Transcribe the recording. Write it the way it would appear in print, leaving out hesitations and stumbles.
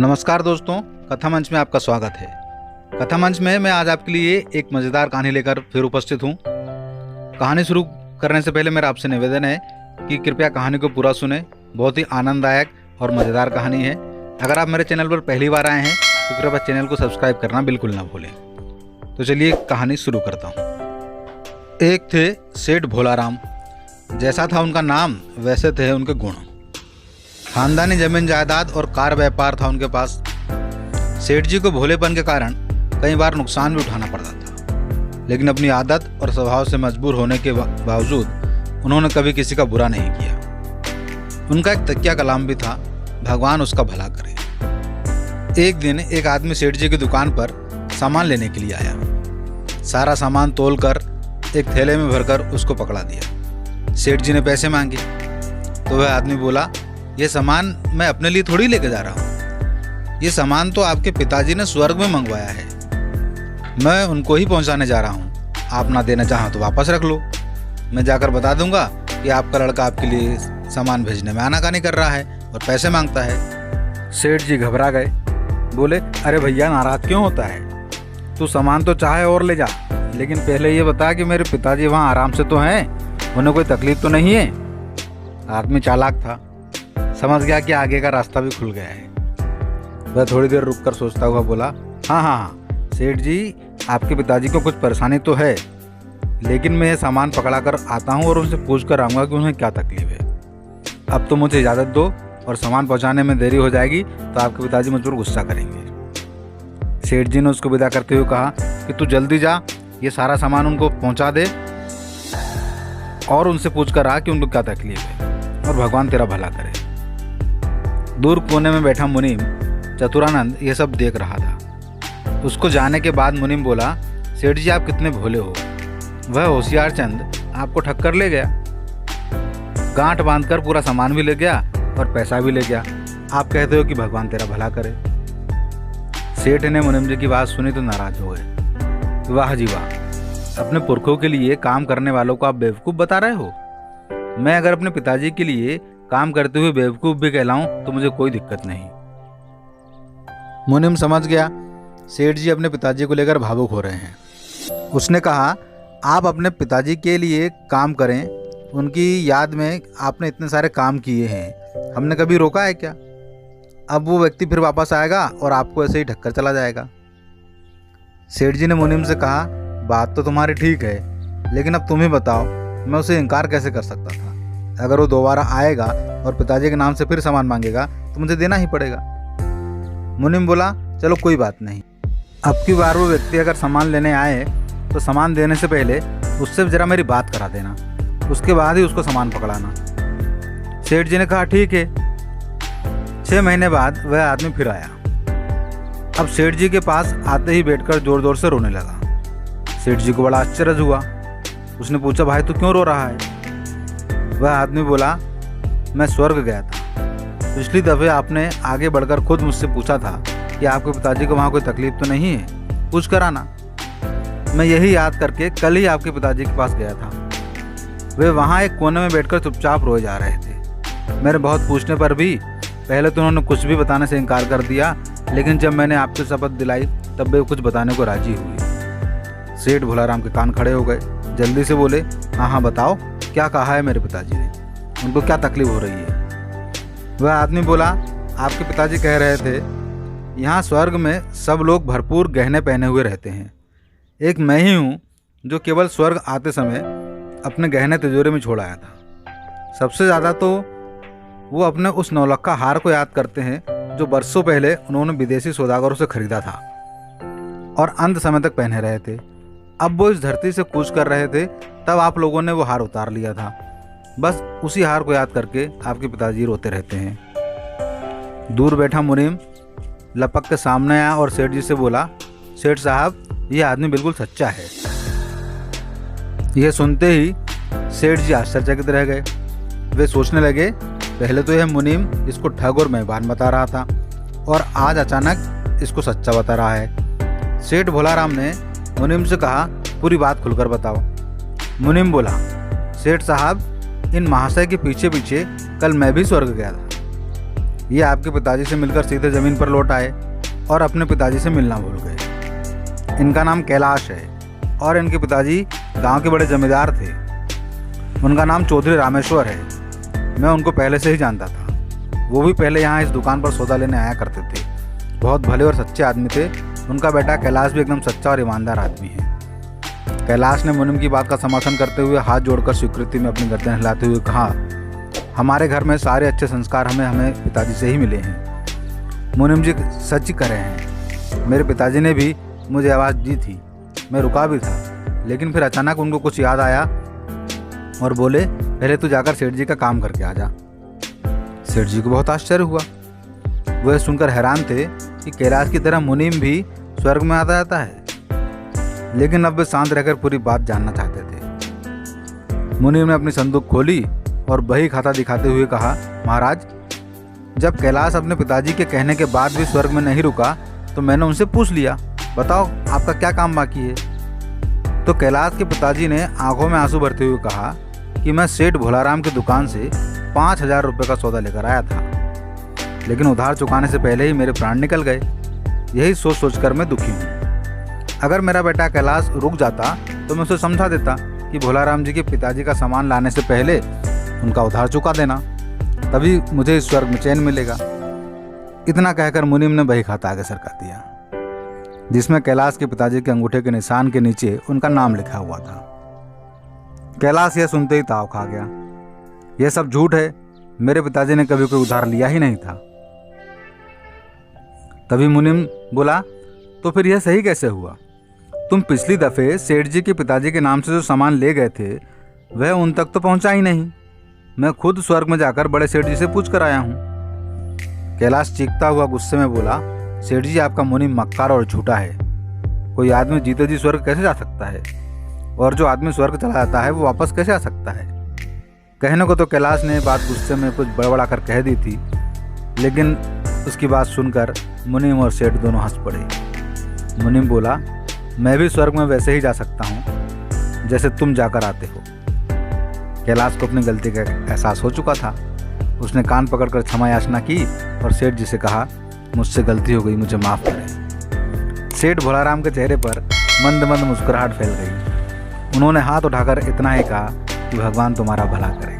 नमस्कार दोस्तों, कथा मंच में आपका स्वागत है। कथा मंच में मैं आज आपके लिए एक मज़ेदार कहानी लेकर फिर उपस्थित हूँ। कहानी शुरू करने से पहले मेरा आपसे निवेदन है कि कृपया कहानी को पूरा सुने। बहुत ही आनंददायक और मज़ेदार कहानी है। अगर आप मेरे चैनल पर पहली बार आए हैं तो कृपया चैनल को सब्सक्राइब करना बिल्कुल ना भूलें। तो चलिए कहानी शुरू करता हूँ। एक थे सेठ भोलाराम। जैसा था उनका नाम वैसे थे उनके गुण। खानदानी जमीन जायदाद और कार व्यापार था उनके पास। सेठ जी को भोलेपन के कारण कई बार नुकसान भी उठाना पड़ता था, लेकिन अपनी आदत और स्वभाव से मजबूर होने के बावजूद उन्होंने कभी किसी का बुरा नहीं किया। उनका एक तकिया कलाम भी था, भगवान उसका भला करे। एक दिन एक आदमी सेठ जी की दुकान पर सामान लेने के लिए आया। सारा सामान तोलकर एक थैले में भरकर उसको पकड़ा दिया। सेठ जी ने पैसे मांगे तो वह आदमी बोला, ये सामान मैं अपने लिए थोड़ी लेके जा रहा हूँ। ये सामान तो आपके पिताजी ने स्वर्ग में मंगवाया है, मैं उनको ही पहुँचाने जा रहा हूँ। आप ना देना चाहो तो वापस रख लो। मैं जाकर बता दूंगा कि आपका लड़का आपके लिए सामान भेजने में आनाकानी कर रहा है और पैसे मांगता है। सेठ जी घबरा गए, बोले, अरे भैया नाराज क्यों होता है? तू सामान तो चाहे और ले जा, लेकिन पहले ये बता कि मेरे पिताजी वहाँ आराम से तो हैं, उन्हें कोई तकलीफ तो नहीं है। आदमी चालाक था, समझ गया कि आगे का रास्ता भी खुल गया है। वह थोड़ी देर रुककर सोचता हुआ बोला, हाँ सेठ जी, आपके पिताजी को कुछ परेशानी तो है, लेकिन मैं ये सामान पकड़ा कर आता हूँ और उनसे पूछ कर आऊँगा कि उन्हें क्या तकलीफ है। अब तो मुझे इजाज़त दो, और सामान पहुँचाने में देरी हो जाएगी तो आपके पिताजी मुझ पर गुस्सा करेंगे। सेठ जी ने उसको विदा करते हुए कहा कि तू जल्दी जा, ये सारा सामान उनको पहुँचा दे और उनसे पूछ कर आ कि उनको क्या तकलीफ है, और भगवान तेरा भला करे। दूर कोने में बैठा मुनीम चतुरानंद ये सब देख रहा था। उसको जाने के बाद मुनीम बोला, सेठ जी आप कितने भोले हो। वह होशियार चंद आपको ठक्कर ले गया, गांठ बांधकर पूरा सामान भी ले गया और पैसा भी ले गया। आप कहते हो कि भगवान तेरा भला करे। सेठ ने मुनीम जी की बात सुनी तो नाराज हो गए। वाह जी वाह, अपने पुरखों के लिए काम करने वालों को आप बेवकूफ़ बता रहे हो। मैं अगर अपने पिताजी के लिए काम करते हुए बेवकूफ़ भी कहलाऊं तो मुझे कोई दिक्कत नहीं। मुनीम समझ गया सेठ जी अपने पिताजी को लेकर भावुक हो रहे हैं। उसने कहा, आप अपने पिताजी के लिए काम करें, उनकी याद में आपने इतने सारे काम किए हैं, हमने कभी रोका है क्या? अब वो व्यक्ति फिर वापस आएगा और आपको ऐसे ही ढककर चला जाएगा। सेठ जी ने मुनीम से कहा, बात तो तुम्हारी ठीक है, लेकिन अब तुम ही बताओ, मैं उसे इनकार कैसे कर सकता था? अगर वो दोबारा आएगा और पिताजी के नाम से फिर सामान मांगेगा तो मुझे देना ही पड़ेगा। मुनीम बोला, चलो कोई बात नहीं, अब की बार वो व्यक्ति अगर सामान लेने आए तो सामान देने से पहले उससे ज़रा मेरी बात करा देना, उसके बाद ही उसको सामान पकड़ाना। सेठ जी ने कहा, ठीक है। 6 महीने बाद वह आदमी फिर आया। अब सेठ जी के पास आते ही बैठकर ज़ोर ज़ोर से रोने लगा। सेठ जी को बड़ा आश्चर्य हुआ। उसने पूछा, भाई तू क्यों रो रहा है? वह आदमी बोला, मैं स्वर्ग गया था। पिछली दफ़े आपने आगे बढ़कर खुद मुझसे पूछा था कि आपके पिताजी को वहाँ कोई तकलीफ तो नहीं है, पूछ कर आना। मैं यही याद करके कल ही आपके पिताजी के पास गया था। वे वहाँ एक कोने में बैठकर चुपचाप रोए जा रहे थे। मेरे बहुत पूछने पर भी पहले तो उन्होंने कुछ भी बताने से इनकार कर दिया, लेकिन जब मैंने आपसे शपथ दिलाई तब वे कुछ बताने को राजी हुई। सेठ भोलाराम के कान खड़े हो गए, जल्दी से बोले, हाँ बताओ, क्या कहा है मेरे पिताजी ने, उनको क्या तकलीफ हो रही है? वह आदमी बोला, आपके पिताजी कह रहे थे यहाँ स्वर्ग में सब लोग भरपूर गहने पहने हुए रहते हैं, एक मैं ही हूँ जो केवल स्वर्ग आते समय अपने गहने तिजोरी में छोड़ आया था। सबसे ज़्यादा तो वो अपने उस नौलक्खा हार को याद करते हैं जो बरसों पहले उन्होंने विदेशी सौदागरों से खरीदा था और अंत समय तक पहने रहे थे। अब वो इस धरती से कूच कर रहे थे, तब आप लोगों ने वो हार उतार लिया था। बस उसी हार को याद करके आपके पिताजी रोते रहते हैं। दूर बैठा मुनीम लपक के सामने आया और सेठ जी से बोला, सेठ साहब, ये आदमी बिल्कुल सच्चा है। यह सुनते ही सेठ जी आश्चर्यचकित रह गए। वे सोचने लगे, पहले तो यह मुनीम इसको ठग और मेहमान बता रहा था और आज अचानक इसको सच्चा बता रहा है। सेठ भोलाराम ने मुनीम से कहा, पूरी बात खुलकर बताओ। मुनीम बोला, सेठ साहब, इन महाशय के पीछे पीछे कल मैं भी स्वर्ग गया था। ये आपके पिताजी से मिलकर सीधे ज़मीन पर लौट आए और अपने पिताजी से मिलना भूल गए। इनका नाम कैलाश है और इनके पिताजी गांव के बड़े जमींदार थे। उनका नाम चौधरी रामेश्वर है। मैं उनको पहले से ही जानता था। वो भी पहले यहाँ इस दुकान पर सौदा लेने आया करते थे। बहुत भले और सच्चे आदमी थे। उनका बेटा कैलाश भी एकदम सच्चा और ईमानदार आदमी है। कैलाश ने मुनीम की बात का समर्थन करते हुए हाथ जोड़कर स्वीकृति में अपनी गर्दन हिलाते हुए कहा, हमारे घर में सारे अच्छे संस्कार हमें पिताजी से ही मिले हैं। मुनीम जी सच ही कह रहे हैं। मेरे पिताजी ने भी मुझे आवाज़ दी थी। मैं रुका भी था, लेकिन फिर अचानक उनको कुछ याद आया और बोले, पहले तू जाकर सेठ जी का काम करके आ जा। सेठ जी को बहुत आश्चर्य हुआ। वह सुनकर हैरान थे कि कैलाश की तरह मुनीम भी स्वर्ग में आता जाता है, लेकिन अब वे शांत रहकर पूरी बात जानना चाहते थे। मुनीम ने अपनी संदूक खोली और बही खाता दिखाते हुए कहा, महाराज, जब कैलाश अपने पिताजी के कहने के बाद भी स्वर्ग में नहीं रुका तो मैंने उनसे पूछ लिया, बताओ आपका क्या काम बाकी है। तो कैलाश के पिताजी ने आंखों में आंसू भरते हुए कहा कि मैं सेठ भोलाराम की दुकान से 5,000 रुपये का सौदा लेकर आया था, लेकिन उधार चुकाने से पहले ही मेरे प्राण निकल गए। यही सोच सोचकर मैं दुखी हूँ। अगर मेरा बेटा कैलाश रुक जाता तो मैं उसे समझा देता कि भोलाराम जी के पिताजी का सामान लाने से पहले उनका उधार चुका देना, तभी मुझे इस स्वर्ग में चैन मिलेगा। इतना कहकर मुनीम ने बही खाता आगे सरका दिया, जिसमें कैलाश के पिताजी के अंगूठे के निशान के नीचे उनका नाम लिखा हुआ था। कैलाश यह सुनते ही ताव खा गया। यह सब झूठ है। मेरे पिताजी ने कभी कोई उधार लिया ही नहीं था। तभी मुनीम बोला, तो फिर यह सही कैसे हुआ? तुम पिछली दफे सेठ जी के पिताजी के नाम से जो सामान ले गए थे वह उन तक तो पहुंचा ही नहीं। मैं खुद स्वर्ग में जाकर बड़े सेठ जी से पूछ कर आया हूं। कैलाश चीखता हुआ गुस्से में बोला, सेठ जी, आपका मुनीम मक्कार और झूठा है। कोई आदमी जीते जी स्वर्ग कैसे जा सकता है? और जो आदमी स्वर्ग चला जाता है वो वापस कैसे आ सकता है? कहने को तो कैलाश ने बात गुस्से में कुछ बड़बड़ा कर कह दी थी, लेकिन उसकी बात सुनकर मुनीम और सेठ दोनों हंस पड़े। मुनीम बोला, मैं भी स्वर्ग में वैसे ही जा सकता हूँ जैसे तुम जाकर आते हो। कैलाश को अपनी गलती का एहसास हो चुका था। उसने कान पकड़कर क्षमा याचना की और सेठ जी से कहा, मुझसे गलती हो गई, मुझे माफ़ करें। सेठ भोलाराम के चेहरे पर मंद मंद मुस्कुराहट फैल गई। उन्होंने हाथ उठाकर इतना ही कहा कि भगवान तुम्हारा भला करे।